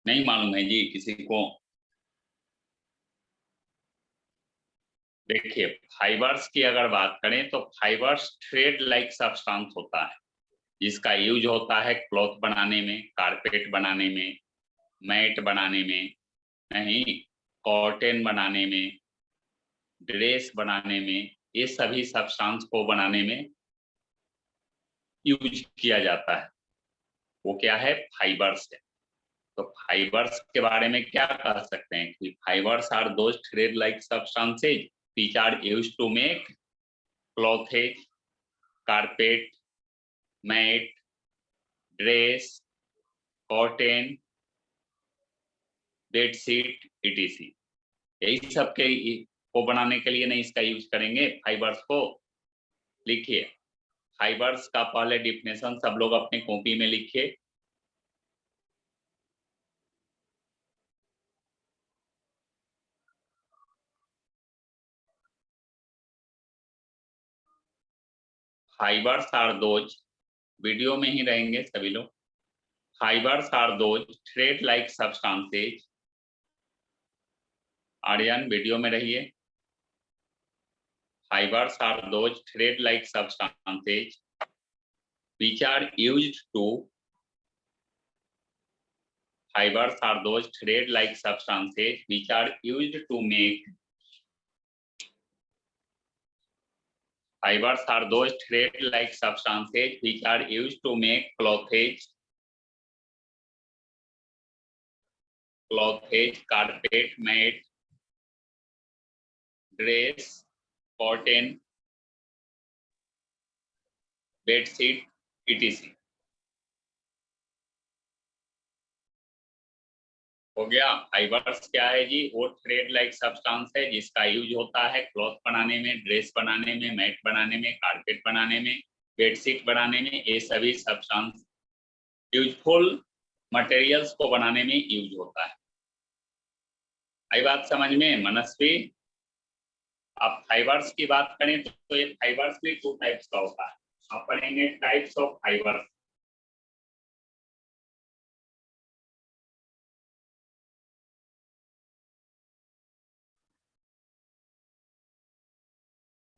नहीं मालूम है जी किसी को? देखिए, फाइबर्स की अगर बात करें तो फाइबर्स थ्रेड लाइक सब्सटेंस होता है, जिसका यूज होता है क्लॉथ बनाने में, कारपेट बनाने में, मैट बनाने में, नहीं कॉटन बनाने में, ड्रेस बनाने में, ये सभी सब्सटेंस को बनाने में यूज किया जाता है। वो क्या है? फाइबर्स है। तो फाइबर्स के बारे में क्या कह सकते हैं कि fibres are those thread like substances which are used to make clothes, carpet, mat, dress, cotton, bedsheet etc। यही सब के को बनाने के लिए नहीं इसका यूज करेंगे फाइबर्स को। लिखिए, फाइबर्स का पहले डिफिनेशन सब लोग अपने कॉपी में लिखिए। फाइबर्स आर दोज, वीडियो में ही रहेंगे सभी लोग। Fibres are those thread like substances, आर्यन वीडियो में रहिए। Fibres are those thread like substances which are used to fibers are those thread like substances which are used to make fibers are those thread like substances which are used to make cloths, carpet, mat, dress, cotton, bedsheet etc। हो गया। Fibres क्या है जी? वो thread like substance है जिसका use होता है cloth बनाने में, ड्रेस बनाने में, मैट बनाने में, कारपेट बनाने में, बेडशीट बनाने में। ये सभी सब्सटेंस यूजफुल मटेरियल्स को बनाने में यूज होता है। आई बात समझ में मनस्वी? आप फाइबर्स की बात करें तो ये फाइबर्स भी 2 टाइप्स का होता है। आप पढ़ेंगे types of fibres.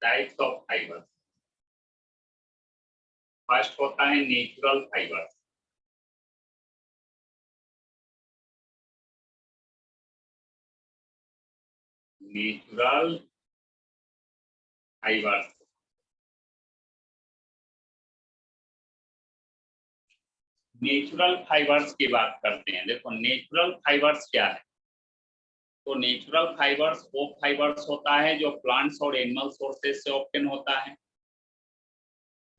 Types of fibres, first होता है natural fibres. Natural fibres, natural fibres की बात करते हैं। देखो नेचुरल फाइबर्स क्या है? तो नेचुरल फाइबर्स वो फाइबर्स होता है जो प्लांट्स और एनिमल सोर्सेज से ऑब्टेन होता है।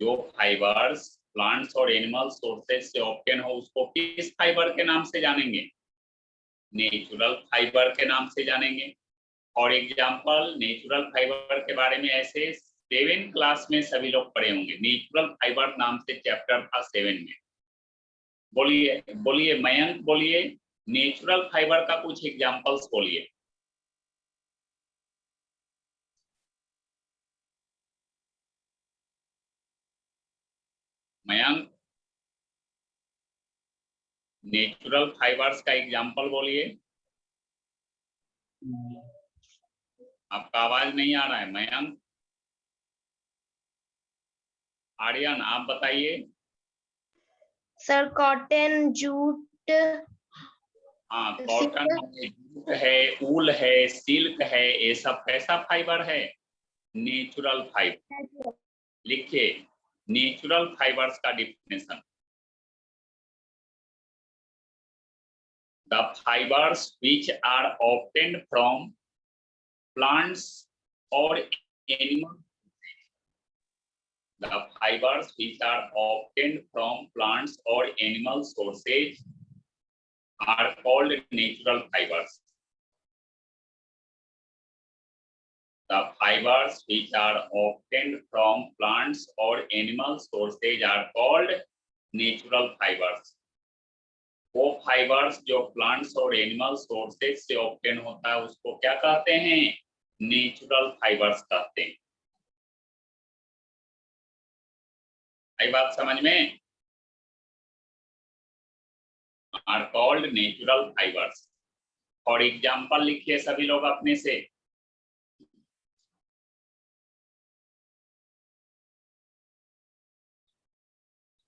जो फाइबर्स प्लांट्स और एनिमल सोर्सेज से ऑब्टेन हो उसको किस फाइबर के नाम से जानेंगे? नेचुरल फाइबर के नाम से जानेंगे। फॉर एग्जाम्पल नेचुरल फाइबर के बारे में ऐसे 7 क्लास में सभी लोग पढ़े होंगे। नेचुरल फाइबर नाम से चैप्टर था 7 में। बोलिए बोलिए मयंक, बोलिए नेचुरल फाइबर का कुछ एग्जांपल्स बोलिए। मयंक, नेचुरल फाइबर्स का एग्जांपल बोलिए। आपका आवाज नहीं आ रहा है मयंक। आर्यन आप बताइए। Sir cotton, jute. हाँ, कॉटन है, ऊल है, सिल्क है, ये सब कैसा फाइबर है? Natural fibre. लिखिए नेचुरल फाइबर्स का definition. The fibers which are obtained from plants or animals. The fibers which are obtained from plants or animal sources are called natural fibers. The fibers which are obtained from plants or animal sources are called natural fibers. वो fibres जो plants और animal sources से obtain होता है उसको क्या कहते हैं? नेचुरल फाइबर्स कहते हैं। आई बात समझ में? Are called natural fibres. For example लिखिए सभी लोग अपने से।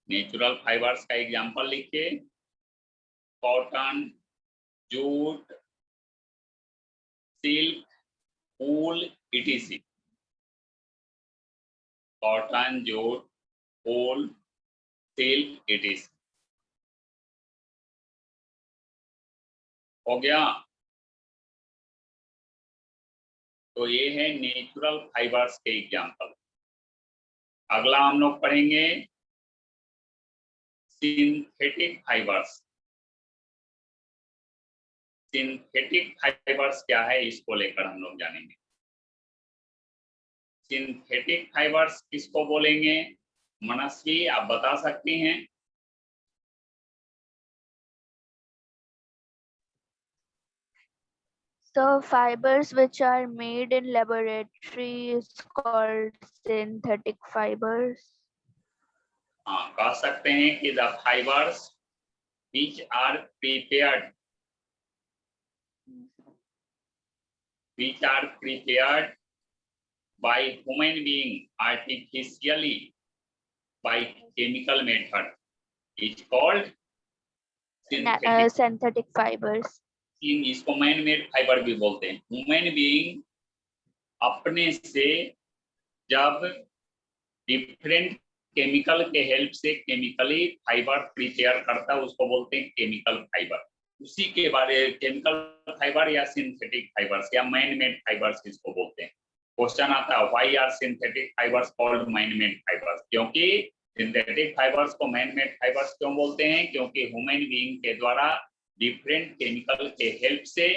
नेचुरल फाइबर्स का एग्जाम्पल लिखिए, cotton, jute, silk, wool, etc। Cotton, jute, wool, silk etc। हो गया। तो ये है नेचुरल फाइबर्स के एग्जाम्पल। अगला हम लोग पढ़ेंगे सिंथेटिक फाइबर्स। सिंथेटिक फाइबर्स क्या है, इसको लेकर हम लोग जानेंगे। सिंथेटिक फाइबर्स किसको बोलेंगे, मनस्वी आप बता सकती हैं? So fibers which are made in laboratory is called synthetic fibers. हाँ, कह सकते हैं कि the fibres which are prepared by human being artificially by chemical method is called synthetic। Synthetic fibers. इसको मैन मेड फाइबर भी बोलते हैं। Human being अपने से जब डिफरेंट केमिकल के हेल्प से केमिकली फाइबर प्रिपेयर करता है उसको बोलते हैं केमिकल फाइबर। उसी के बारे केमिकल फाइबर या सिंथेटिक फाइबर्स या मैन मेड फाइबर्स इसको बोलते हैं। क्वेश्चन आता है why are synthetic fibres called man made fibres, क्योंकि सिंथेटिक फाइबर्स को मैन मेड फाइबर्स क्यों बोलते हैं, क्योंकि ह्यूमन बीइंग के द्वारा डिफरेंट केमिकल के हेल्प से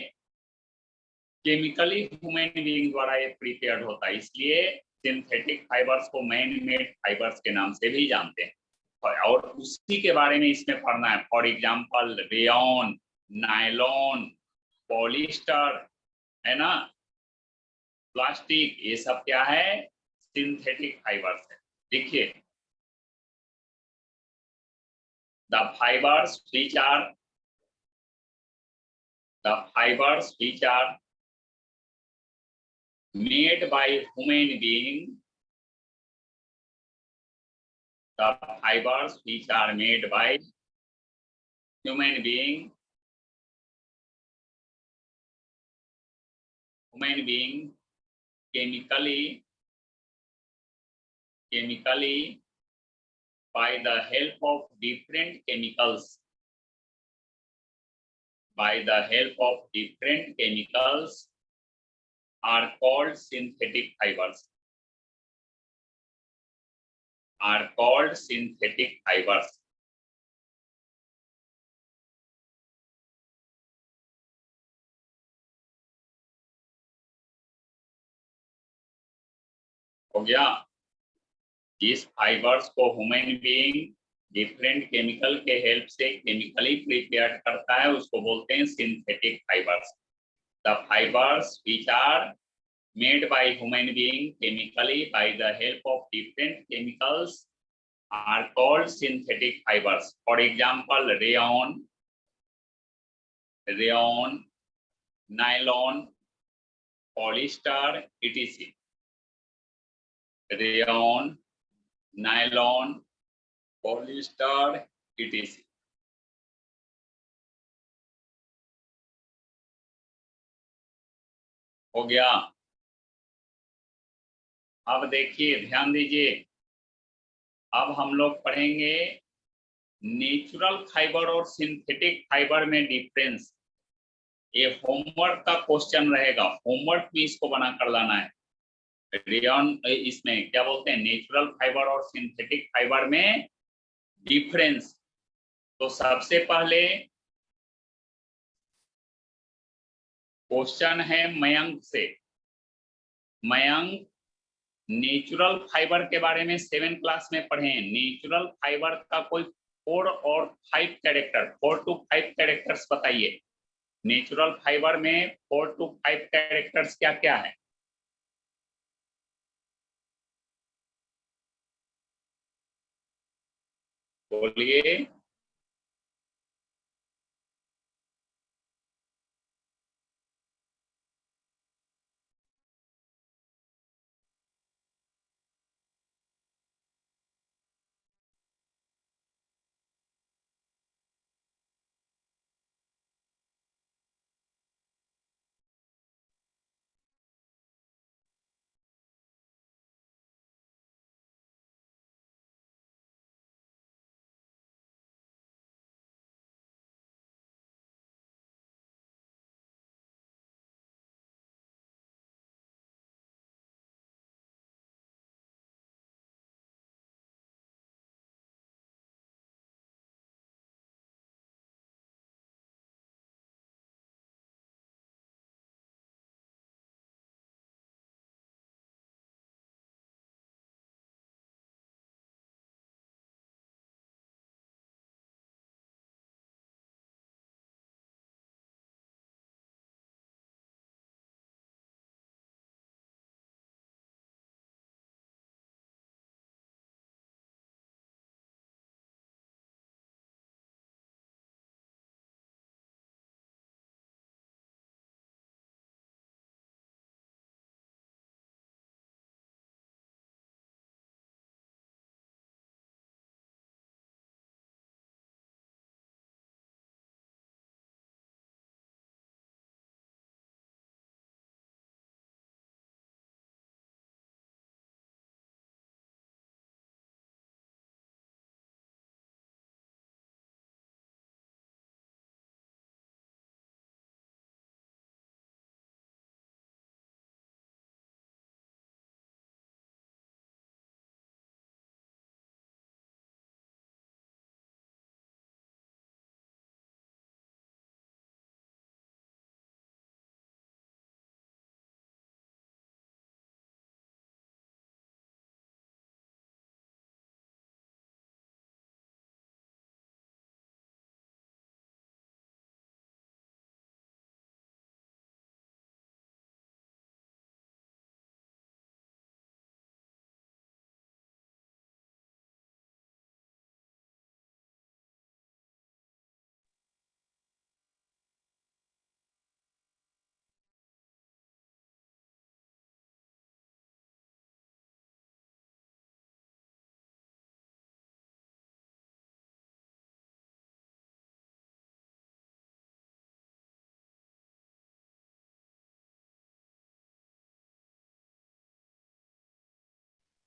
केमिकली ह्यूमन बीइंग द्वारा ये प्रिपेयर्ड होता है, इसलिए सिंथेटिक फाइबर्स को मैन मेड फाइबर्स के नाम से भी जानते हैं। और उसी के बारे में इसमें पढ़ना है। For example rayon, nylon, polyester, है ना, प्लास्टिक, ये सब क्या है, सिंथेटिक फाइबर्स है। देखिए the fibres which are made by human being, the fibers which are made by human being chemically by the help of different chemicals, are called synthetic fibers, हो गया। इस फाइबर्स को ह्यूमन बीइंग डिफरेंट केमिकल के help से chemically prepare करता है, उसको बोलते हैं synthetic fibres. The fibres which are made by human being chemically by the help of different chemicals are called synthetic fibers. For example, rayon, nylon, polyester etc। rayon, nylon, polyester etc। हो गया। अब देखिए ध्यान दीजिए, अब हम लोग पढ़ेंगे नेचुरल फाइबर और सिंथेटिक फाइबर में डिफरेंस। ये होमवर्क का क्वेश्चन रहेगा, होमवर्क भी इसको बना कर लाना है। रेयन, इसमें क्या बोलते हैं, नेचुरल फाइबर और सिंथेटिक फाइबर में डिफरेंस। तो सबसे पहले क्वेश्चन है मयंक से। मयंक, नेचुरल फाइबर के बारे में 7 क्लास में पढ़े। नेचुरल फाइबर का कोई 4 और 5 कैरेक्टर, 4 to 5 कैरेक्टर्स बताइए। नेचुरल फाइबर में 4 to 5 कैरेक्टर्स क्या क्या है? बोलिए।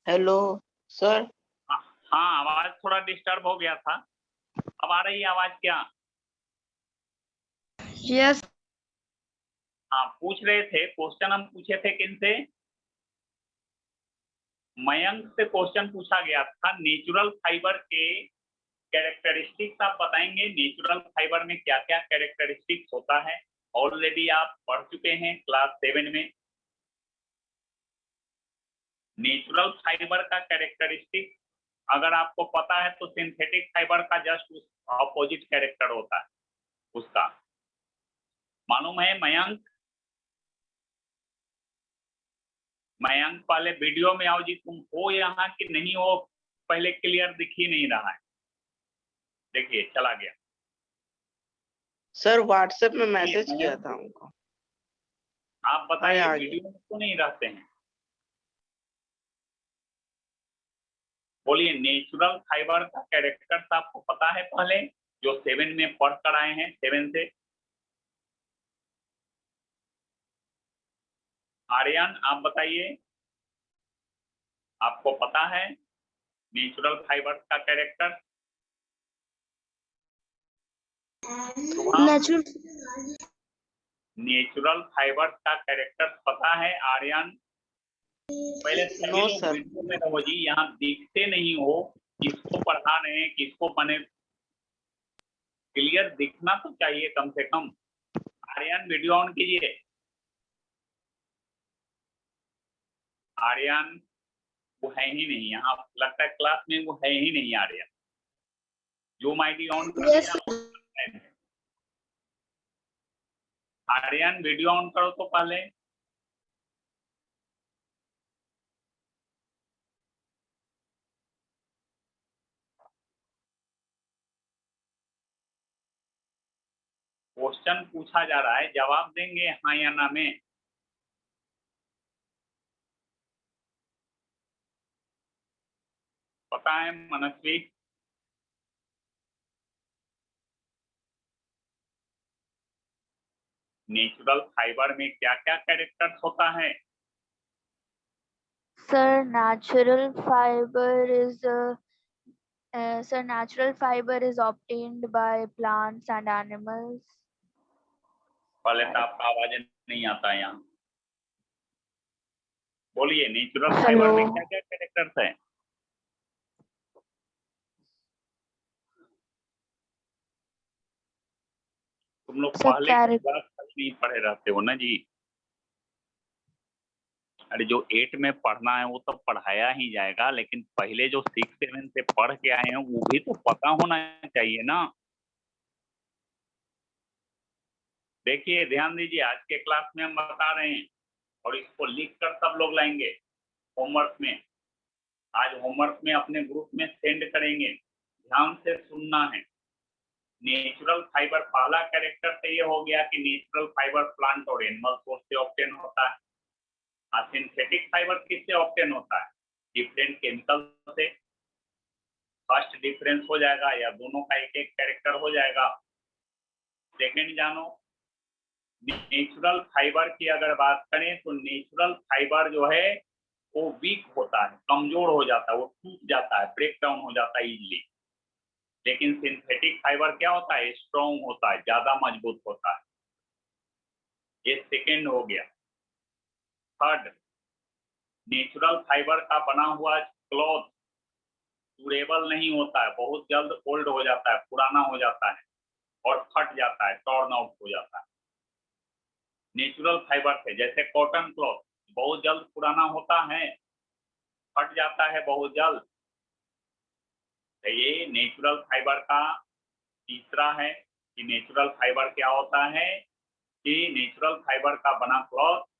Hello sir. हाँ, आवाज थोड़ा डिस्टर्ब हो गया था। अब आ रही है आवाज क्या? यस हाँ, पूछ रहे थे, क्वेश्चन हम पूछे थे किनसे? मयंक से क्वेश्चन पूछा गया था, नेचुरल फाइबर के कैरेक्टरिस्टिक्स आप बताएंगे, नेचुरल फाइबर में क्या क्या कैरेक्टरिस्टिक्स होता है। ऑलरेडी आप पढ़ चुके हैं क्लास 7 में। नेचुरल फाइबर का कैरेक्टरिस्टिक अगर आपको पता है तो सिंथेटिक फाइबर का जस्ट ऑपोजिट कैरेक्टर होता है उसका, मालूम है मयंक? मयंक पहले वीडियो में आओ जी, तुम हो यहाँ कि नहीं हो, पहले क्लियर दिख ही नहीं रहा है। देखिए चला गया। सर व्हाट्सएप में मैसेज किया था उनको। आप बताइए हाँ, आगे। वीडियो में क्यों नहीं रहते हैं? बोलिए, नेचुरल फाइबर का कैरेक्टर आपको पता है पहले, जो 7 में पढ़ कर आए हैं, 7 से। आर्यन आप बताइए, आपको पता है नेचुरल फाइबर का कैरेक्टर? नेचुरल फाइबर का कैरेक्टर पता है आर्यन? पहले सभी नो लोग सर। वीडियो में रहो जी, यहाँ दिखते नहीं हो, किसको पढ़ा रहे हैं, किसको बने, क्लियर दिखना तो चाहिए कम से कम। आर्यन वीडियो ऑन कीजिए। आर्यन वो है ही नहीं यहाँ, लगता है क्लास में वो है ही नहीं आर्यन। जूम आईडी ऑन कर यस दिया। आर्यन वीडियो ऑन करो तो पहले। क्वेश्चन पूछा जा रहा है, जवाब देंगे हाँ या ना में। पता है मनस्वी? नेचुरल फाइबर में क्या क्या कैरेक्टर्स होता है? Sir, natural fiber is obtained by plants and animals. पहले तो आपका आवाज नहीं आता है यहाँ। बोलिए, नेचुरल Hello. फाइबर में क्या क्या कैरेक्टर्स है? तुम लोग Sir, पहले की क्लास नहीं पढ़े रहते हो ना जी। अरे जो 8 में पढ़ना है वो तो पढ़ाया ही जाएगा, लेकिन पहले जो 6, 7 से पढ़ के आए हैं वो भी तो पता होना चाहिए ना। देखिए ध्यान दीजिए, आज के क्लास में हम बता रहे हैं और इसको लिख कर सब लोग लाएंगे होमवर्क में। आज होमवर्क में अपने ग्रुप में सेंड करेंगे, ध्यान से सुनना है। नेचुरल फाइबर पहला कैरेक्टर तो ये हो गया कि नेचुरल फाइबर प्लांट और एनिमल सोर्स से ऑब्टेन होता है। सिंथेटिक फाइबर किससे ऑब्टेन होता है? डिफरेंट केमिकल से। फर्स्ट डिफरेंस हो जाएगा या दोनों का एक एक कैरेक्टर हो जाएगा। सेकंड जानो, नेचुरल फाइबर की अगर बात करें तो नेचुरल फाइबर जो है वो वीक होता है, कमजोर हो जाता है, वो टूट जाता है, ब्रेक डाउन हो जाता है इजीली। लेकिन सिंथेटिक फाइबर क्या होता है? स्ट्रॉन्ग होता है, ज्यादा मजबूत होता है। ये सेकेंड हो गया। थर्ड, नेचुरल फाइबर का बना हुआ क्लॉथ ड्यूरेबल नहीं होता है, बहुत जल्द ओल्ड हो जाता है, पुराना हो जाता है और फट जाता है, टॉर्न आउट हो जाता है। नेचुरल फाइबर से जैसे कॉटन क्लॉथ बहुत जल्द पुराना होता है, फट जाता है बहुत जल्द। तो ये नेचुरल फाइबर का तीसरा है कि नेचुरल फाइबर क्या होता है कि नेचुरल फाइबर का बना क्लॉथ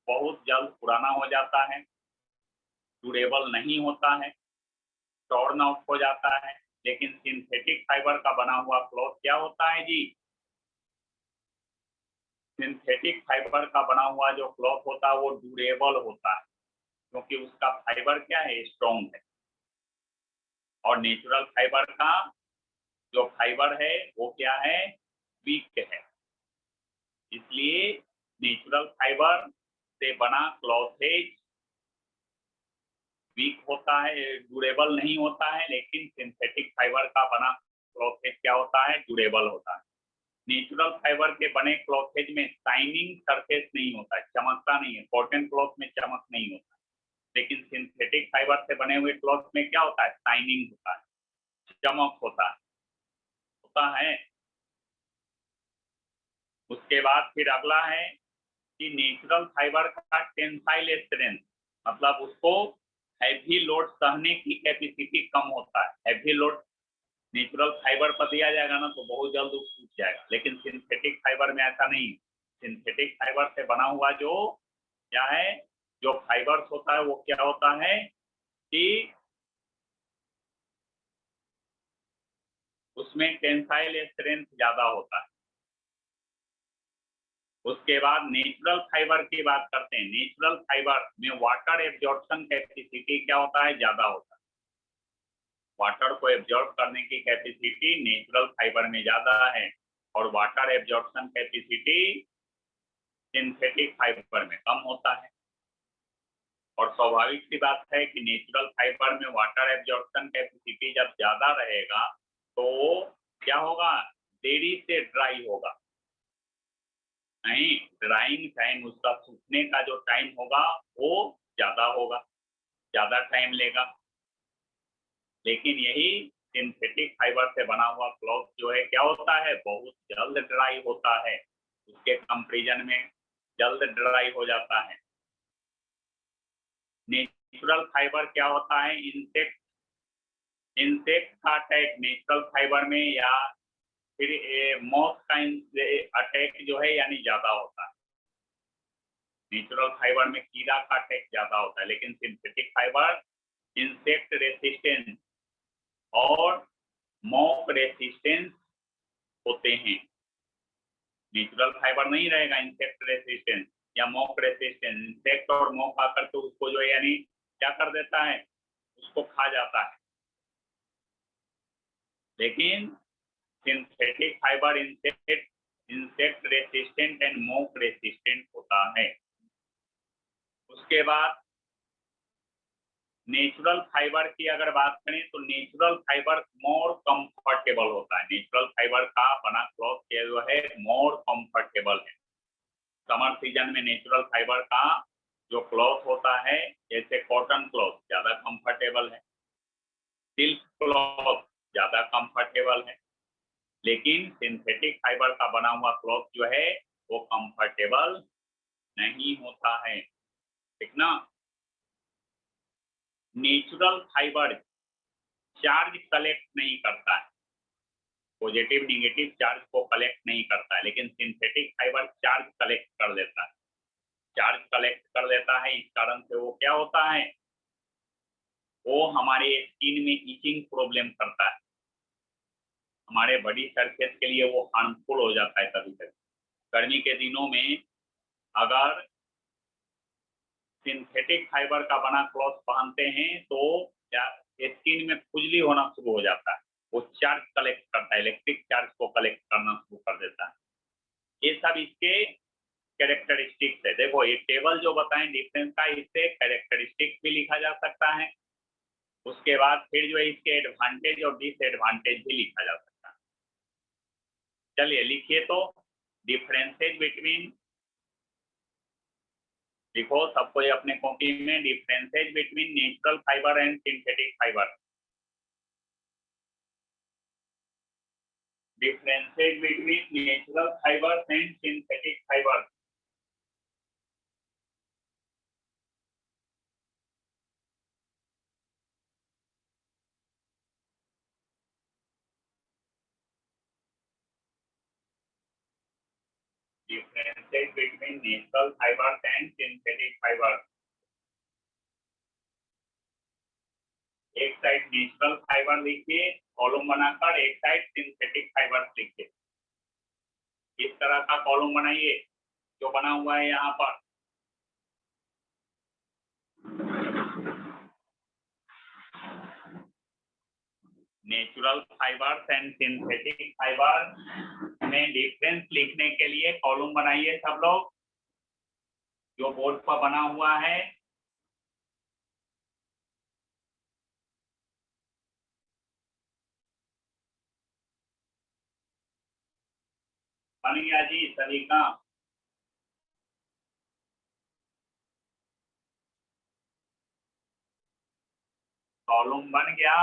बहुत जल्द पुराना हो जाता है, ड्यूरेबल नहीं होता है, टॉर्न आउट हो जाता है। लेकिन सिंथेटिक फाइबर का बना हुआ क्लॉथ क्या होता है जी? सिंथेटिक फाइबर का बना हुआ जो क्लॉथ होता है वो ड्यूरेबल होता है, क्योंकि उसका फाइबर क्या है? स्ट्रॉन्ग है। और नेचुरल फाइबर का जो फाइबर है वो क्या है? वीक है। इसलिए नेचुरल फाइबर से बना क्लॉथेज वीक होता है, ड्यूरेबल नहीं होता है, लेकिन सिंथेटिक फाइबर का बना क्लॉथेज क्या होता है, ड्यूरेबल होता है। नेचुरल फाइबर के बने क्लॉथेज में शाइनिंग सरफेस नहीं होता है, चमकता नहीं है। कॉटन क्लॉथ में चमक नहीं होता, लेकिन सिंथेटिक फाइबर से बने हुए क्लॉथ में क्या होता है, शाइनिंग होता है, चमक होता है। उसके बाद फिर अगला है कि नेचुरल फाइबर का टेंसाइल स्ट्रेंथ, मतलब उसको हैवी लोड सहने की कैपेसिटी कम होता है। हैवी लोड नेचुरल फाइबर पर दिया जाएगा ना तो बहुत जल्द वो टूट जाएगा, लेकिन सिंथेटिक फाइबर में ऐसा नहीं। सिंथेटिक फाइबर से बना हुआ जो क्या है, जो फाइबर्स होता है वो क्या होता है कि उसमें टेंसाइल स्ट्रेंथ ज्यादा होता है। उसके बाद नेचुरल फाइबर की बात करते हैं। नेचुरल फाइबर में वाटर एब्जॉर्प्शन कैपेसिटी क्या होता है, ज्यादा होता है। वाटर को एब्जॉर्ब करने की कैपेसिटी नेचुरल फाइबर में ज्यादा है, और water absorption capacity synthetic fibre में कम होता है। और स्वाभाविक सी बात है कि नेचुरल फाइबर में वाटर एब्जॉर्प्शन कैपेसिटी जब ज्यादा रहेगा तो क्या होगा, देरी से ड्राई होगा। नहीं, ड्राइंग टाइम, उसका सूखने का जो टाइम होगा वो ज्यादा होगा, ज्यादा टाइम लेगा। लेकिन यही सिंथेटिक फाइबर से बना हुआ क्लॉथ जो है क्या होता है, बहुत जल्द ड्राई होता है, उसके कंपैरिजन में जल्द ड्राई हो जाता है। नेचुरल फाइबर क्या होता है, इंसेक्ट का अटैक नेचुरल फाइबर में, या फिर मॉथ का अटैक जो है यानी ज्यादा होता है। नेचुरल फाइबर में कीड़ा का अटैक ज्यादा होता है, लेकिन सिंथेटिक फाइबर इंसेक्ट रेसिस्टेंस और मॉक रेसिस्टेंस होते हैं। नेचुरल फाइबर नहीं रहेगा इंसेक्ट रेसिस्टेंस या मॉक रेसिस्टेंस। इंसेक्ट और मॉक आकर के उसको जो है यानी क्या कर देता है, उसको खा जाता है। लेकिन synthetic fibre insect resistant and mock resistant होता है। उसके बाद नेचुरल फाइबर की अगर बात करें तो नेचुरल फाइबर मोर कंफर्टेबल होता है। नेचुरल फाइबर का बना क्लॉथ जो है मोर कंफर्टेबल है। समर सीजन में नेचुरल फाइबर का जो क्लॉथ होता है, जैसे कॉटन क्लॉथ ज्यादा कंफर्टेबल है, सिल्क क्लॉथ ज्यादा कंफर्टेबल है, लेकिन सिंथेटिक फाइबर का बना हुआ क्लॉथ जो है वो कंफर्टेबल नहीं होता है, ठीक ना। नेचुरल फाइबर चार्ज कलेक्ट नहीं करता है, पॉजिटिव नेगेटिव चार्ज को कलेक्ट नहीं करता है, लेकिन सिंथेटिक फाइबर चार्ज कलेक्ट कर लेता है। चार्ज कलेक्ट कर लेता है, इस कारण से वो क्या होता है, वो हमारे स्किन में इचिंग प्रॉब्लम करता है। हमारे बॉडी सरफेस के लिए वो हार्मफुल हो जाता है कभी कभी। गर्मी के दिनों में अगर सिंथेटिक फाइबर का बना क्लॉथ पहनते हैं तो स्किन में खुजली होना शुरू हो जाता है। वो चार्ज कलेक्ट करता है, इलेक्ट्रिक चार्ज को कलेक्ट करना शुरू कर देता है। ये सब इसके कैरेक्टरिस्टिक्स है। देखो ये टेबल जो बताएं डिफरेंस का, इससे कैरेक्टरिस्टिक्स भी लिखा जा सकता है। उसके बाद फिर जो है इसके एडवांटेज और डिसएडवांटेज भी लिखा जा सकता है। चलिए लिखिए तो, डिफरेंसेज बिटवीन, लिखो सबको अपने कॉपी में, differences between natural fibre and synthetic fibre. Differences between natural fibre and synthetic fibre. Differences between natural fibers and synthetic fibers। एक साइड नेचुरल फाइबर लिखिए कॉलम बनाकर, एक साइड सिंथेटिक फाइबर लिखिए। इस तरह का कॉलम बनाइए जो बना हुआ है यहाँ पर। Natural fibres and synthetic fibre में डिफरेंस लिखने के लिए कॉलम बनाइए सब लोग, जो बोर्ड पर बना हुआ है। बन गया जी सभी का। कॉलम बन गया।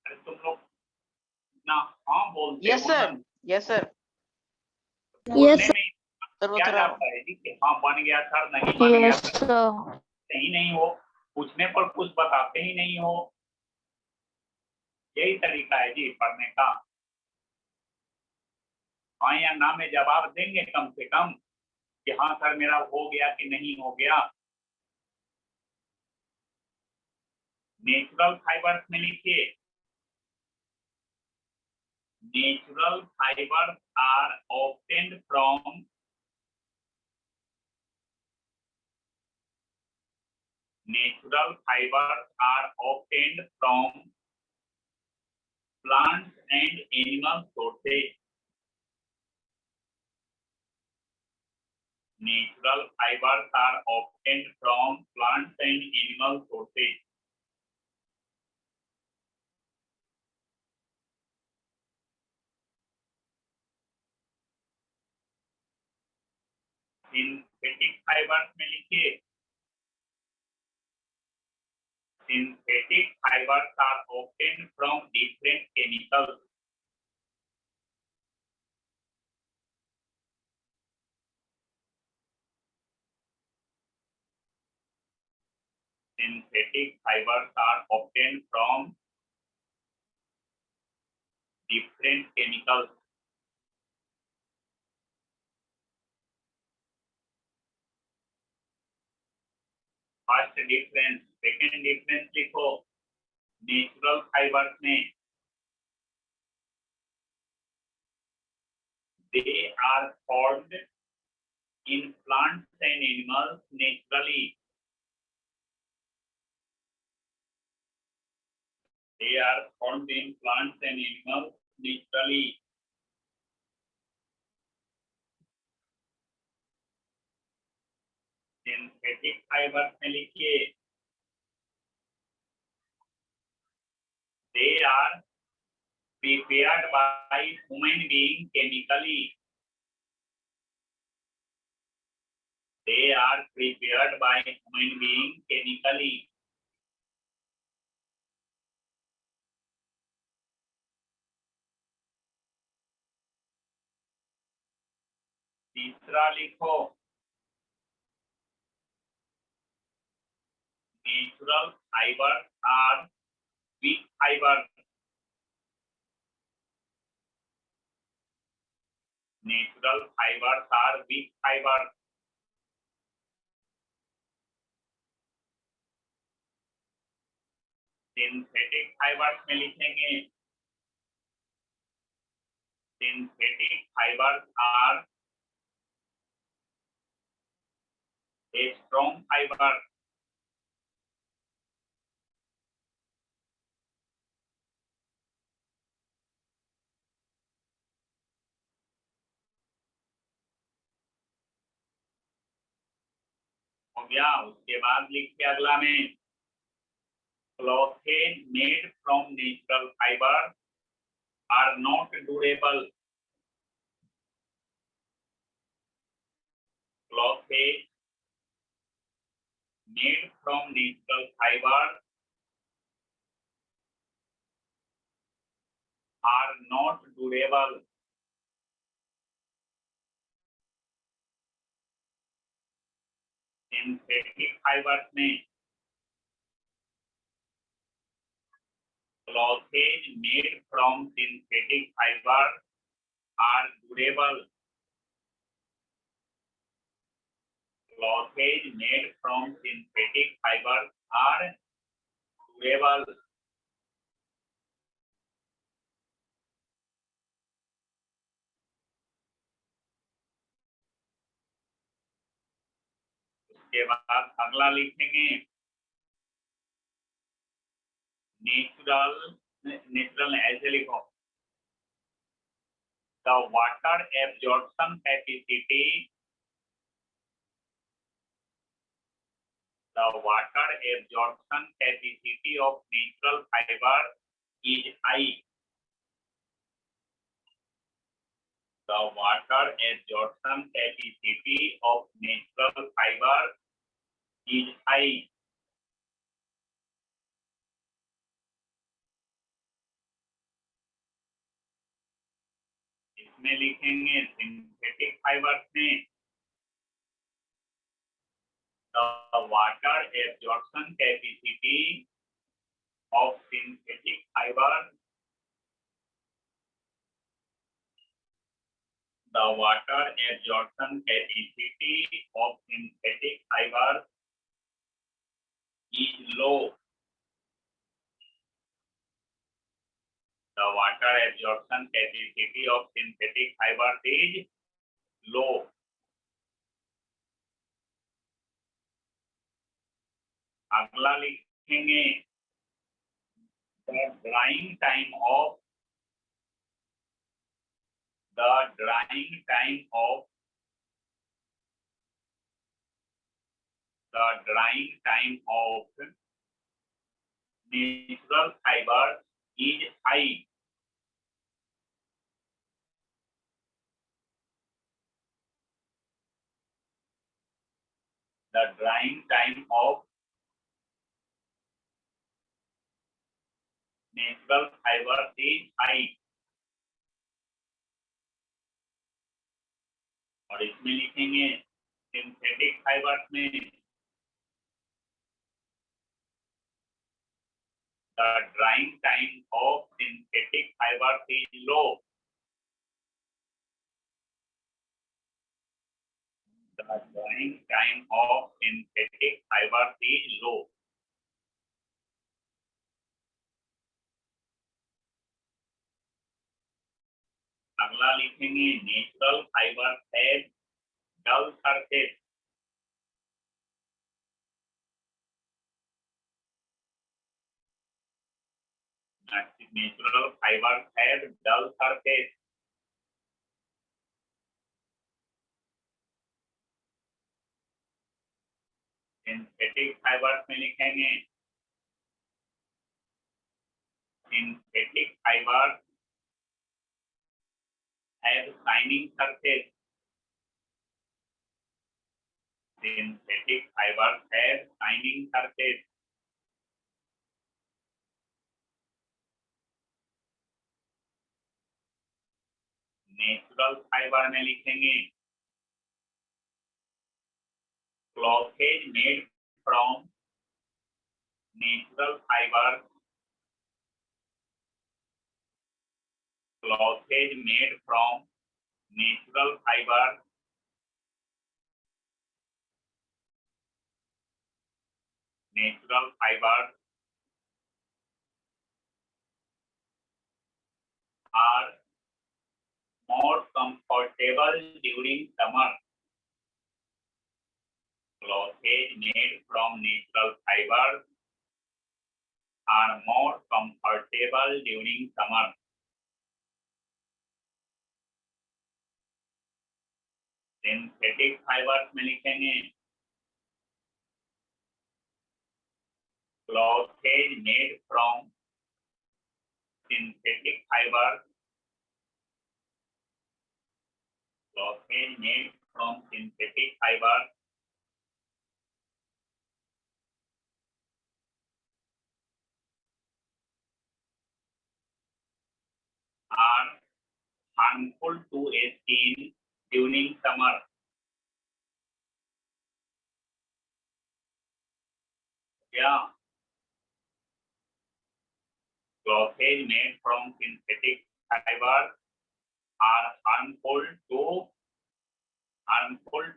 अरे तुम लोग ना हाँ बोलते यस हो सर, ना, यस सर। बोलने में सर वो क्या थोड़ा जाता है जी कि हाँ बन गया सर, नहीं बन गया Yes, सर, sir. नहीं नहीं हो, पूछने पर कुछ बताते ही नहीं हो। यही तरीका है जी पढ़ने का। हाँ या ना में जवाब देंगे कम से कम कि हाँ सर मेरा हो गया कि नहीं हो गया। नेचुरल फाइबर्स में लिखिए, natural fibres are obtained from, natural fibres are obtained from plants and animal sources. Natural fibers are obtained from plants and animal sources. Synthetic fibres में लिखिए, synthetic fibres are obtained from different chemicals. Synthetic fibers are obtained from different chemicals. First difference, second difference लिखो, natural fibres में they are formed in plants and animals naturally. They are found in plants and animals naturally. Synthetic fibers में लिखिए, they are prepared by human being chemically. They are prepared by human being chemically. तीसरा लिखो, natural fibers are weak fibers. Natural fibers are weak fibers. Synthetic fibres में लिखेंगे, synthetic fibres are a strong fibre. हो गया. उसके बाद लिखिए अगला में, clothes made from natural fiber are not durable. Clothes made from natural fiber are not durable. Synthetic fibers में clothes made from synthetic fiber are durable. Clothes made from synthetic fibers are durable. उसके बाद अगला लिखेंगे, natural ऐसे लिखो, the water absorption capacity, the water absorption capacity of natural fiber is high. The water absorption capacity of natural fiber is high. इसमें लिखेंगे synthetic fibres में the water absorption capacity of synthetic fiber, the water absorption capacity of synthetic fiber is low. The water absorption capacity of synthetic fibers is low. अगला लिखेंगे the drying time of natural fiber is high. The drying time of natural fiber is high. और इसमें लिखेंगे synthetic fibres में the drying time of synthetic fibers is low. The drying time of synthetic fibers is low. अगला लिखेंगे natural fibres have dull surface. Natural fibers have dull surface. Synthetic fibers में लिखेंगे synthetic fibers have shining surface. Synthetic fibers have shining surface. Natural fibre में लिखेंगे clothes made from natural fibre. Clothes made from natural fibre are more comfortable during summer. Clothes made from natural fibers are more comfortable during summer. Synthetic fibers में लिखेंगे clothes made from synthetic fibers. Clothes made from synthetic fibers are harmful to skin during summer. Yeah. Clothes made from synthetic fibers are harmful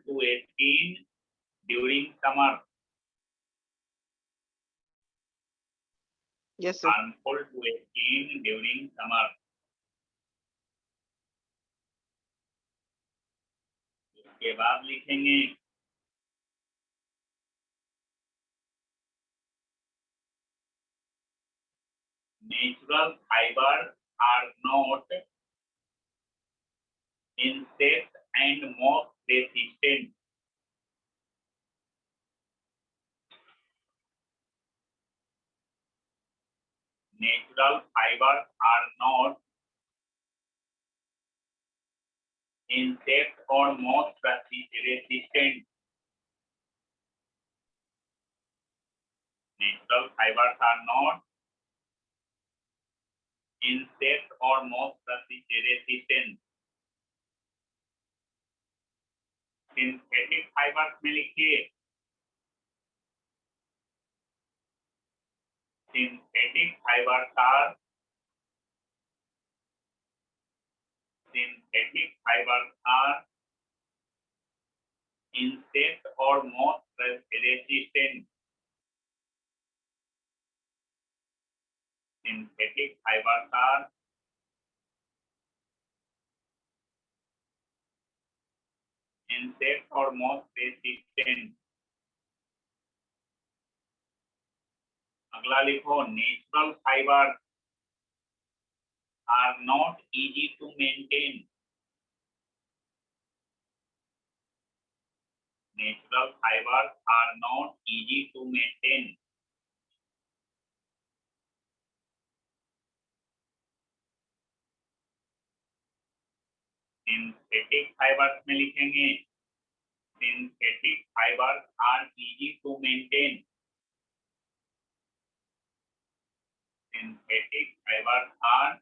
to skin during summer. Yes, sir. Harmful to skin during summer. इसके बाद लिखेंगे natural fibers are not insect and moth resistant. Natural fibers are not insect or moth resistant. Natural fibers are not insect or moth resistant. Synthetic fibres में लिखिए synthetic fibres are insect or moth resistant. Synthetic fibers are insect or moth resistant. अगला लिखो natural fibre are not easy to maintain. Natural fibers are not easy to maintain. Synthetic fibres में लिखेंगे synthetic fibres are easy to maintain. Synthetic fibres are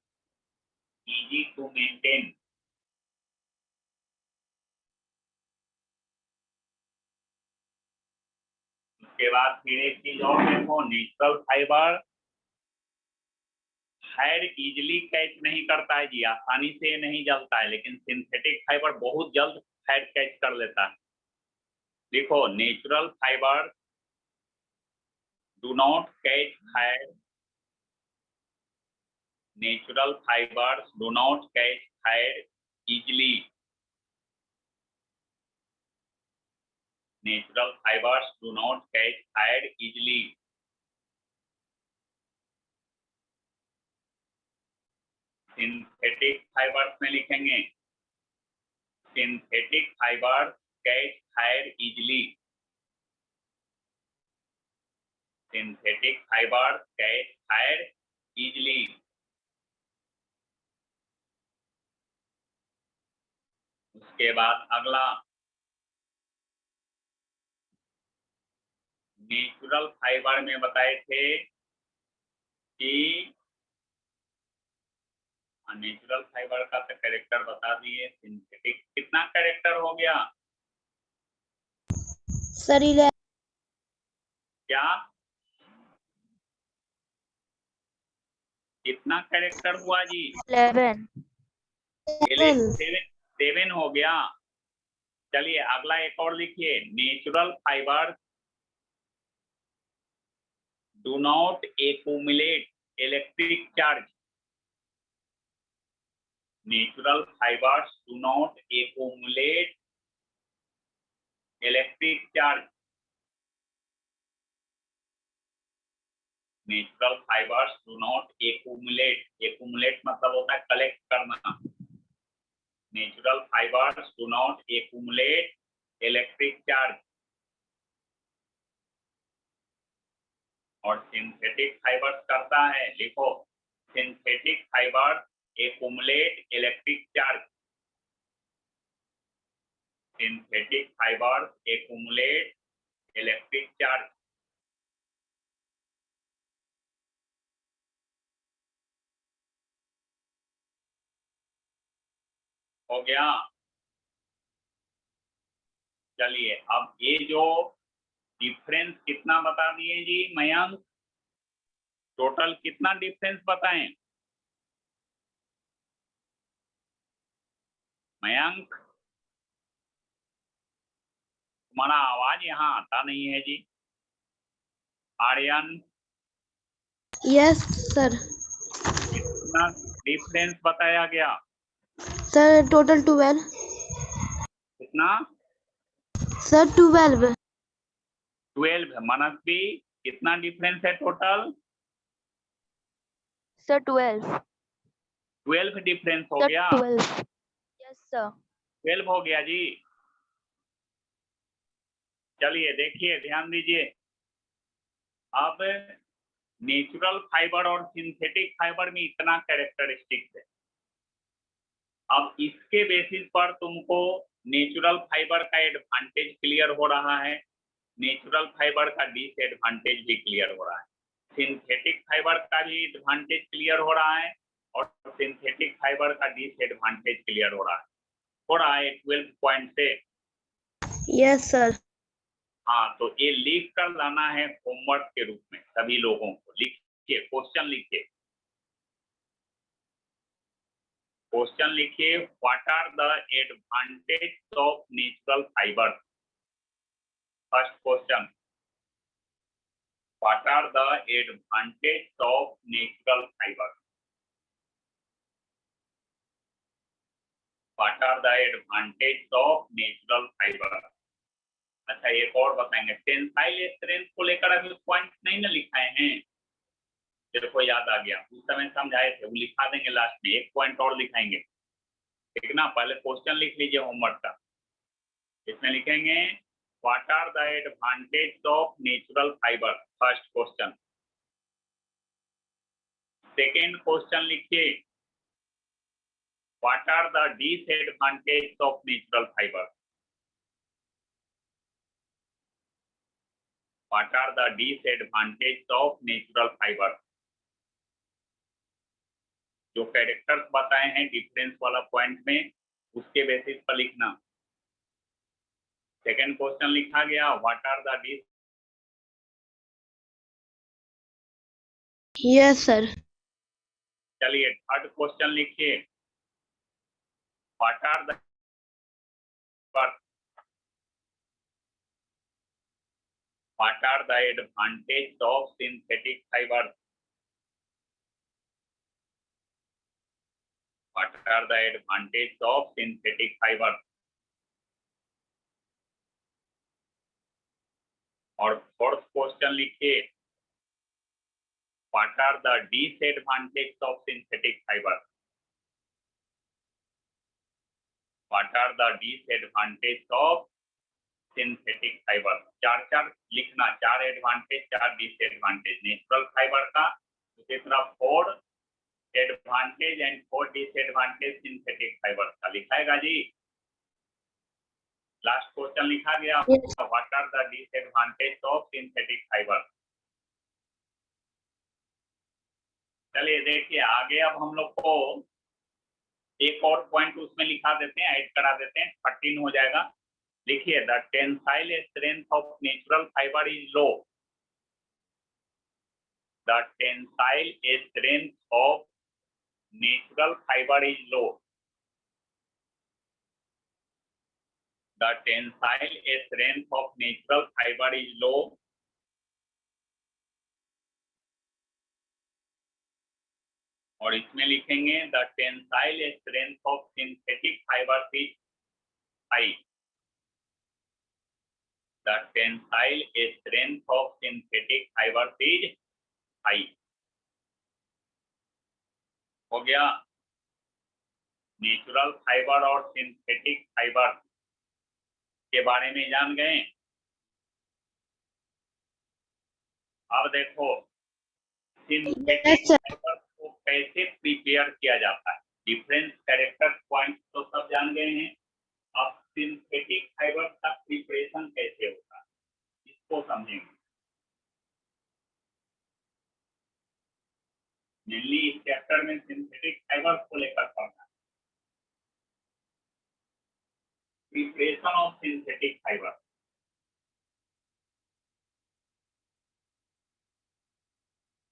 easy to maintain. उसके बाद फिर एक चीज और देखो natural fibre fire easily catch नहीं करता है जी, आसानी से नहीं जलता है, लेकिन सिंथेटिक फाइबर बहुत जल्द फायर कैच कर लेता है. देखो natural fibre do not catch fire. Natural fibres do not catch fire easily. Natural fibres do not catch fire easily. Synthetic fibres में लिखेंगे synthetic fibres catch fire easily. Synthetic fibres catch fire easily. उसके बाद अगला natural fibre में बताए थे कि natural fibre का तो कैरेक्टर बता दिए. सिंथेटिक कितना कैरेक्टर हो गया सर क्या कितना कैरेक्टर हुआ जी 11. 7 हो गया. चलिए अगला एक और लिखिए natural fibre do not accumulate electric charge. Natural fibres do not accumulate electric charge. Natural fibres do not accumulate. Accumulate मतलब होता है कलेक्ट करना. Natural fibres do not accumulate electric charge. और सिंथेटिक फाइबर्स करता है. लिखो synthetic fibres accumulate electric charge. Synthetic fibres accumulate electric charge. हो गया. चलिए अब ये जो डिफरेंस कितना बता दिए जी मयंक, टोटल कितना डिफरेंस बताएं मयंक. तुम्हारा आवाज यहाँ आता नहीं है जी. Aryan yes sir. कितना डिफरेंस बताया गया सर टोटल 12. कितना सर 12. 12. मनस्वी कितना डिफरेंस है टोटल Sir, 12. 12 डिफरेंस हो Sir, गया. 12. Yes, sir. 12 हो गया जी. चलिए देखिए ध्यान दीजिए. अब नेचुरल फाइबर और सिंथेटिक फाइबर में इतना कैरेक्टरिस्टिक है. अब इसके बेसिस पर तुमको नेचुरल फाइबर का एडवांटेज क्लियर हो रहा है, नेचुरल फाइबर का डिसएडवांटेज भी क्लियर हो रहा है, सिंथेटिक फाइबर का भी एडवांटेज क्लियर हो रहा है और सिंथेटिक फाइबर का डिसएडवांटेज क्लियर हो रहा है 12 पॉइंट से। Yes sir. हाँ, तो ये लिख कर लाना है होमवर्क के रूप में सभी लोगों को। लिखिए, क्वेश्चन लिखिए, क्वेश्चन लिखिए, what are the advantage of natural fibre. First question, what are the advantage of natural fibre. What are the advantage of natural fibre. अच्छा, एक और बताएंगे, टेंसाइल स्ट्रेंथ को लेकर अभी पॉइंट नहीं ना लिखाए हैं, तेरे को याद आ गया, उस समय समझाए थे, वो लिखा देंगे लास्ट में, एक पॉइंट और लिखाएंगे, ठीक ना। पहले क्वेश्चन लिख लीजिए होमवर्क का। इसमें लिखेंगे what are the advantage of natural fibre, first question. Second question लिखिए, what are the disadvantage of natural fibre. What are the disadvantage of natural fibre. जो कैरेक्टर्स बताए हैं डिफरेंस वाला पॉइंट में, उसके बेसिस पर लिखना। सेकेंड क्वेश्चन लिखा गया, what are the dis. Yes sir. चलिए थर्ड क्वेश्चन लिखिए, what are the what are the advantage of synthetic fibre. What are the advantage of synthetic fibre. और फोर्थ क्वेश्चन लिखिए, what are the disadvantage of synthetic fibre. What are the disadvantage of synthetic fibre. चार चार लिखना, 4 advantage 4 disadvantage natural fibre का, उसी तरह 4 advantage and 4 disadvantage synthetic fibre का लिखाएगा जी। लास्ट क्वेश्चन लिखा गया, what are the disadvantage of synthetic fibre. चलिए देखिए आगे, अब हम लोग को एक और पॉइंट उसमें लिखा देते हैं, ऐड करा देते हैं, 13 हो जाएगा। देखिए, the tensile strength of natural fibre is low. The tensile strength of natural fibre is low. The tensile strength of natural fibre is low. और इसमें लिखेंगे the tensile strength of synthetic fibre is high. The tensile strength of synthetic fibers is high। हो गया, natural fibre और synthetic fibre के बारे में जान गए। अब देखो सिंथेटिक फाइबर को कैसे प्रिपेयर किया जाता है, डिफरेंस कैरेक्टर पॉइंट तो सब जान गए हैं। अब सिंथेटिक फाइबर का प्रिपरेशन कैसे होता है इसको समझेंगे। मेनली इस चैप्टर में सिंथेटिक फाइबर को लेकर पढ़ना है। Preparation of synthetic fibre.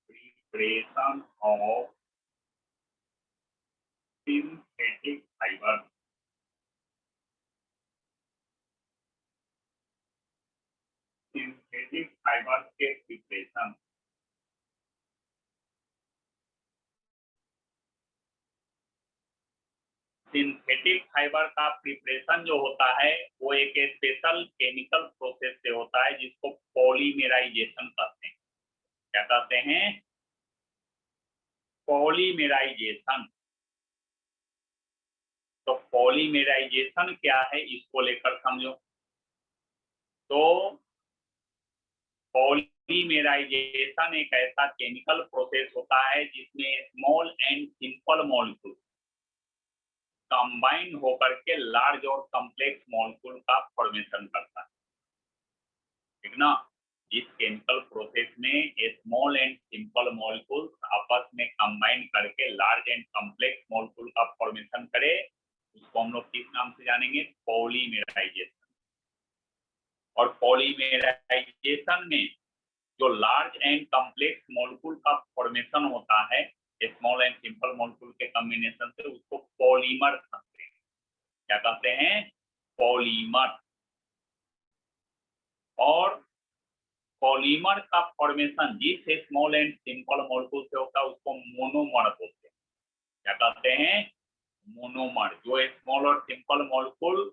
Preparation of synthetic fibre. Synthetic fibre के प्रिपरेशन। सिंथेटिक फाइबर का प्रिपरेशन जो होता है वो एक स्पेशल केमिकल प्रोसेस से होता है जिसको पॉलीमेराइजेशन कहते हैं। क्या कहते हैं? पॉलीमेराइजेशन। तो पॉलीमेराइजेशन क्या है इसको लेकर समझो। तो पॉलीमेराइजेशन एक ऐसा केमिकल प्रोसेस होता है जिसमें small and simple molecule combine होकर के लार्ज और कॉम्प्लेक्स मॉलिक्यूल का फॉर्मेशन करता है, ठीक ना। जिस केमिकल प्रोसेस में स्मॉल एंड सिंपल मॉलिक्यूल्स आपस में कंबाइन करके लार्ज एंड कॉम्प्लेक्स मॉलिक्यूल का फॉर्मेशन करे, उसको हम लोग किस नाम से जानेंगे? पॉलीमेराइजेशन। और पॉलीमेराइजेशन में जो लार्ज एंड कॉम्प्लेक्स मॉलिक्यूल का फॉर्मेशन होता है स्मॉल एंड सिंपल मॉलिक्यूल के कॉम्बिनेशन से, उसको पॉलीमर कहते हैं। क्या कहते हैं? पॉलीमर। और पॉलीमर का फॉर्मेशन जिस स्मॉल एंड सिंपल मॉलिक्यूल से होता है उसको मोनोमर बोलते हैं। क्या कहते हैं? मोनोमर। जो स्मॉल और सिंपल मॉलिक्यूल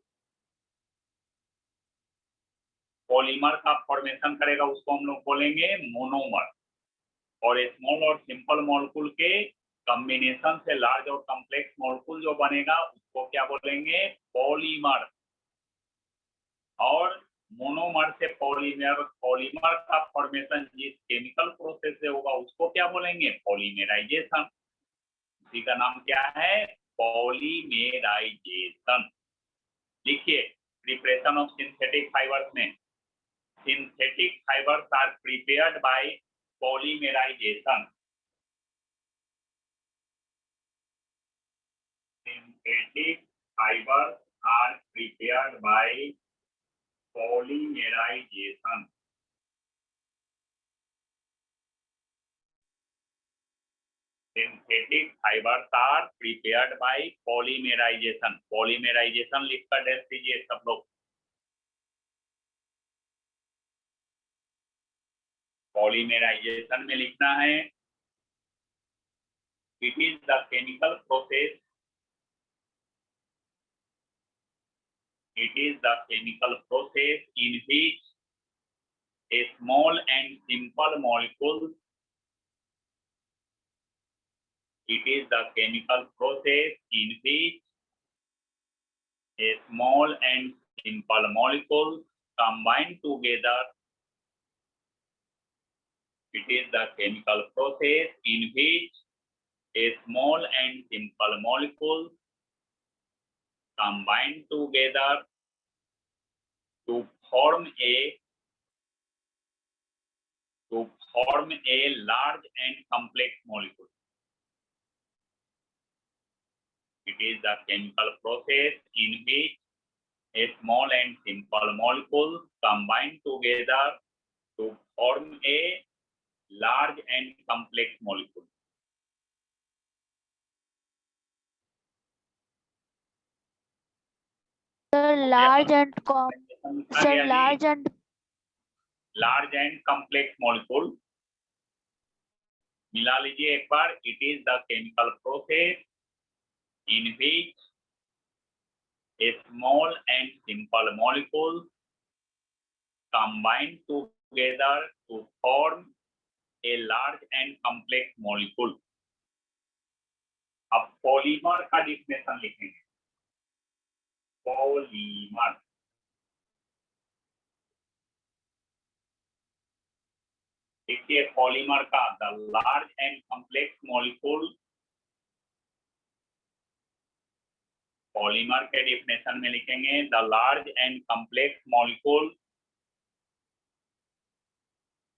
पॉलीमर का फॉर्मेशन करेगा उसको हम लोग बोलेंगे मोनोमर। और स्मॉल और सिंपल मॉलिक्यूल के कॉम्बिनेशन से लार्ज और कॉम्प्लेक्स मॉलिक्यूल जो बनेगा उसको क्या बोलेंगे? पॉलीमर। और मोनोमर से पॉलीमर का फॉर्मेशन जिस केमिकल प्रोसेस से होगा उसको क्या बोलेंगे? पॉलीमेराइजेशन। इसी का नाम क्या है? पॉलीमेराइजेशन। देखिए, प्रिपरेशन ऑफ सिंथेटिक फाइबर्स में synthetic fibres are prepared by polymerisation. Synthetic fibers are prepared by polymerization. Synthetic fibers are prepared by polymerization. Polymerization लिखकर डेट दीजिए सब लोग। पॉलीमेराइजेशन में लिखना है, it is the chemical process. It is the chemical process in which a small and simple molecule. It is the chemical process in which a small and simple molecule combine together. It is the chemical process in which a small and simple molecule combine together to form a large and complex molecule. It is the chemical process in which a small and simple molecule combine together to form a large and complex molecule. large and large and complex molecule मिला लीजिए एक बार। It is the chemical process in which a small and simple molecule combine together to form a large and complex molecule. अब polymer का definition लिखेंगे। Polymer देखिए, polymer का the large and complex molecule. Polymer के definition में लिखेंगे the large and complex molecule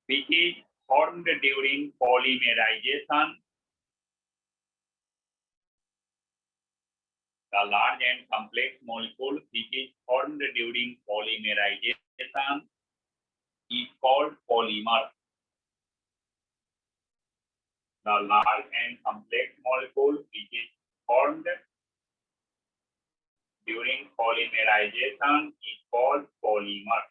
which is formed during polymerization. The large and complex molecule which is formed during polymerization is called polymer. The large and complex molecule which is formed during polymerization is called polymer.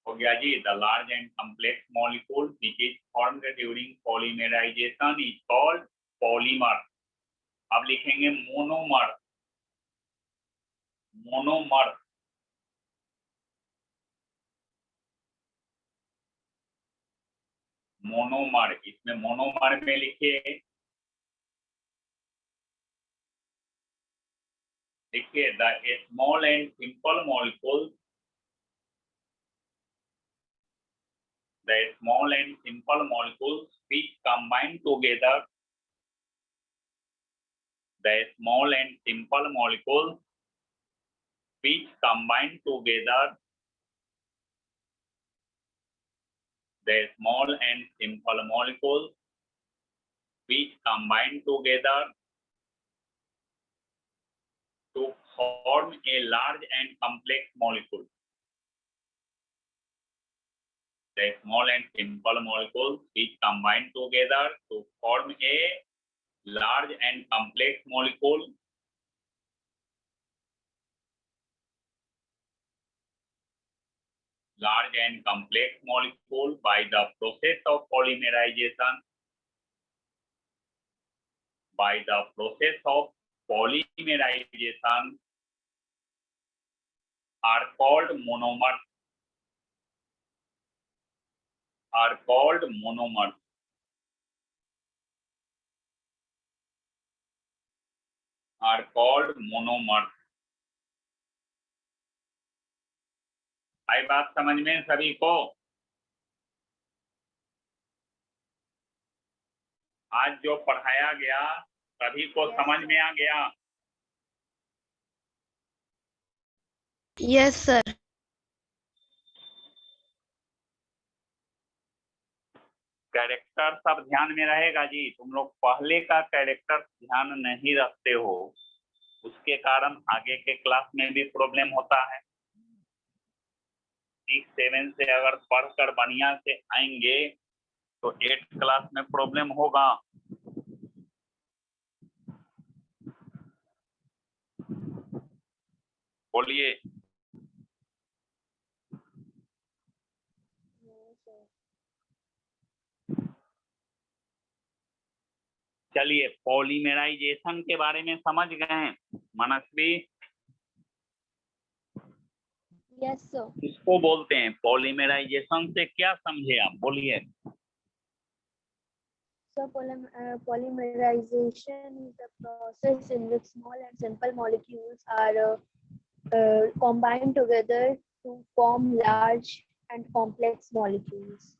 हो गया जी। The large and complex molecule which is formed during polymerization is called polymer. अब लिखेंगे monomer. Monomer monomer इसमें monomer में लिखिए the small and simple molecule the small and simple molecules which combine together, the small and simple molecules which combine together, the small and simple molecules which combine together to form a large and complex molecule. The small and simple molecules which combine together to form a large and complex molecule. Large and complex molecule by the process of polymerization. By the process of polymerization are called monomers. Are called monomers. Are called monomers. आई बात समझ में सभी को? आज जो पढ़ाया गया सभी को समझ में आ गया? Yes, sir. कैरेक्टर सब ध्यान में रहेगा जी। तुम लोग पहले का कैरेक्टर ध्यान नहीं रखते हो, उसके कारण आगे के क्लास में भी प्रॉब्लम होता है। 6-7 से अगर पढ़कर बढ़िया से आएंगे तो 8 क्लास में प्रॉब्लम होगा। बोलिए। चलिए, पॉलीमेराइजेशन के बारे में समझ गए हैं मनस्वी? Yes, sir. इसको बोलते हैं पॉलीमेराइजेशन से क्या समझे आप? बोलिए। So polymerization is the process in which small and simple molecules are combined together to form large and complex molecules.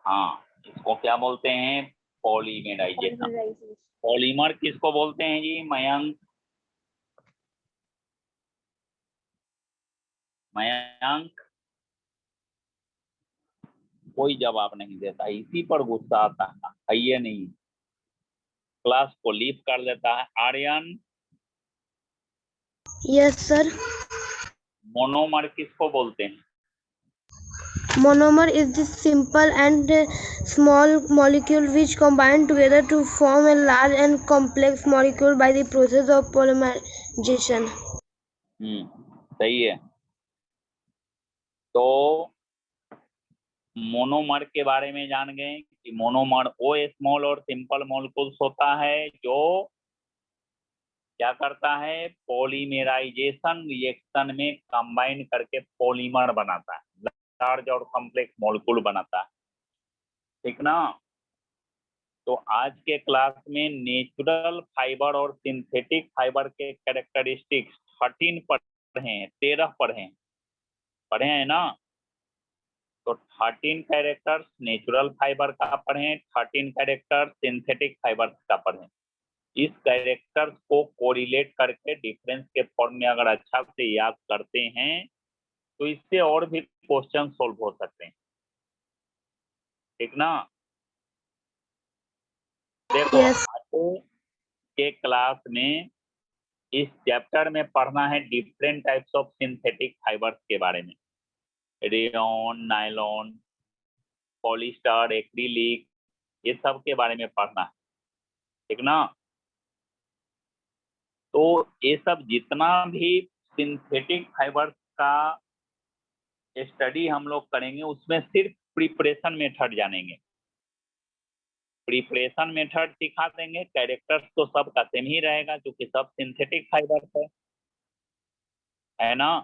हाँ, इसको क्या बोलते हैं? पॉलीमेराइजेशन। Polymerization. पॉलीमर किसको बोलते हैं जी? मयंक, मयंक कोई जवाब नहीं देता, इसी पर गुस्सा आता है ये नहीं, क्लास को लीव कर देता है। Aryan, Yes, sir. मोनोमर किसको बोलते हैं? Monomer is the simple and small molecule which combine together to form a large and complex molecule by the process of polymerization. सही है। तो मोनोमर के बारे में जान गए कि मोनोमर वो स्मॉल और सिंपल मॉलिक्यूल्स होता है जो क्या करता है? पॉलीमेराइजेशन रिएक्शन में कंबाइन करके पॉलीमर बनाता है, लार्ज और कॉम्प्लेक्स मॉलिक्यूल बनाता है। ठीक ना? तो आज के क्लास में नेचुरल फाइबर और सिंथेटिक फाइबर के कैरेक्टरिस्टिक्स 13 पढ़े हैं, 13 पढ़े हैं ना? तो 13 कैरेक्टर्स नेचुरल फाइबर का पढ़े, 13 कैरेक्टर्स सिंथेटिक फाइबर का पढ़े। इस कैरेक्टर्स को कोरिलेट करके डिफरेंस के फॉर्म में अगर अच्छा से याद करते हैं तो इससे और भी क्वेश्चन सोल्व हो सकते हैं। ठीक ना? देखो, Yes. आज के क्लास में इस चैप्टर में पढ़ना है different types of synthetic fibres के बारे में। रेयन, नायलॉन, पॉलिस्टर, एक्रिलिक, ये सब के बारे में पढ़ना है। ठीक ना? तो ये सब जितना भी सिंथेटिक फाइबर्स का स्टडी हम लोग करेंगे उसमें सिर्फ प्रिपरेशन मेथड जानेंगे। प्रिपरेशन मेथड सिखा देंगे, कैरेक्टर्स तो सब का सेम ही रहेगा क्योंकि सब सिंथेटिक फाइबर्स है ना?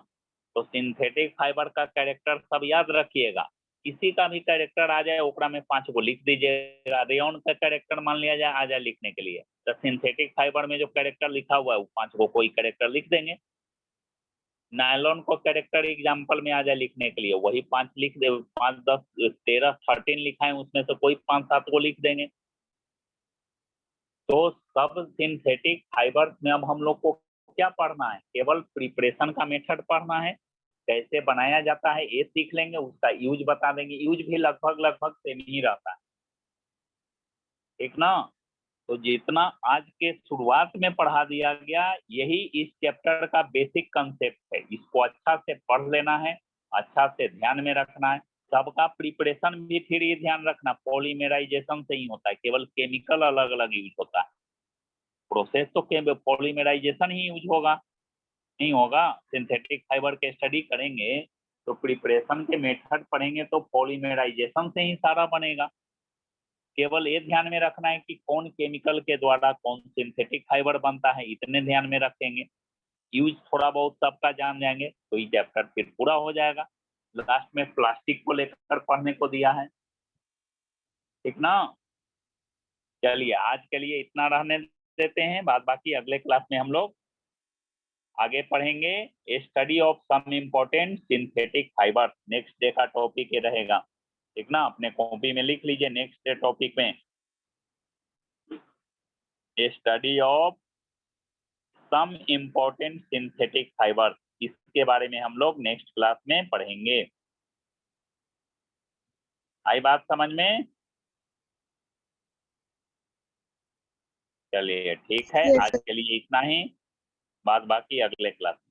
तो सिंथेटिक फाइबर का कैरेक्टर सब याद रखिएगा। किसी का भी कैरेक्टर आ जाए ओकरा में 5 को लिख दीजिएगा। रेयन का कैरेक्टर मान लिया जाए आ जाए लिखने के लिए, तो सिंथेटिक फाइबर में जो कैरेक्टर लिखा हुआ है वो 5 को कोई कैरेक्टर लिख देंगे। नायलॉन को कैरेक्टर एग्जाम्पल में आ जाए लिखने के लिए, वही 5 लिख दे, 5 10 13 13 लिखा है, उसमें से कोई 5 7 को लिख देंगे। तो सब सिंथेटिक फाइबर्स में अब हम लोग को क्या पढ़ना है, केवल प्रिपरेशन का मेथड पढ़ना है, कैसे बनाया जाता है ये सीख लेंगे, उसका यूज बता देंगे। यूज भी लगभग सेम ही रहता है, ठीक ना। तो जितना आज के शुरुआत में पढ़ा दिया गया, यही इस चैप्टर का बेसिक कंसेप्ट है। इसको अच्छा से पढ़ लेना है, अच्छा से ध्यान में रखना है। सबका प्रिपरेशन भी फिर ये ध्यान रखना, पॉलीमेराइजेशन से ही होता है, केवल केमिकल अलग अलग यूज होता है। प्रोसेस तो पॉलीमेराइजेशन ही यूज होगा, नहीं होगा। सिंथेटिक फाइबर के स्टडी करेंगे तो प्रिपरेशन के मेथड पढ़ेंगे तो पॉलीमेराइजेशन से ही सारा बनेगा। केवल ये ध्यान में रखना है कि कौन केमिकल के द्वारा कौन सिंथेटिक फाइबर बनता है, इतने ध्यान में रखेंगे। यूज थोड़ा बहुत सबका जान जाएंगे तो ये चैप्टर फिर पूरा हो जाएगा। लास्ट में प्लास्टिक को लेकर पढ़ने को दिया है, ठीक ना। चलिए आज के लिए इतना रहने देते हैं, बाद बाकी अगले क्लास में हम लोग आगे पढ़ेंगे। Study of some important synthetic fibre, next day का टॉपिक ये रहेगा, ठीक ना। अपने कॉपी में लिख लीजिए नेक्स्ट डे टॉपिक में study of some important synthetic fibre, इसके बारे में हम लोग नेक्स्ट क्लास में पढ़ेंगे। आई बात समझ में? चलिए ठीक है, Yes, आज के लिए इतना ही, बाद बाकी अगले क्लास में।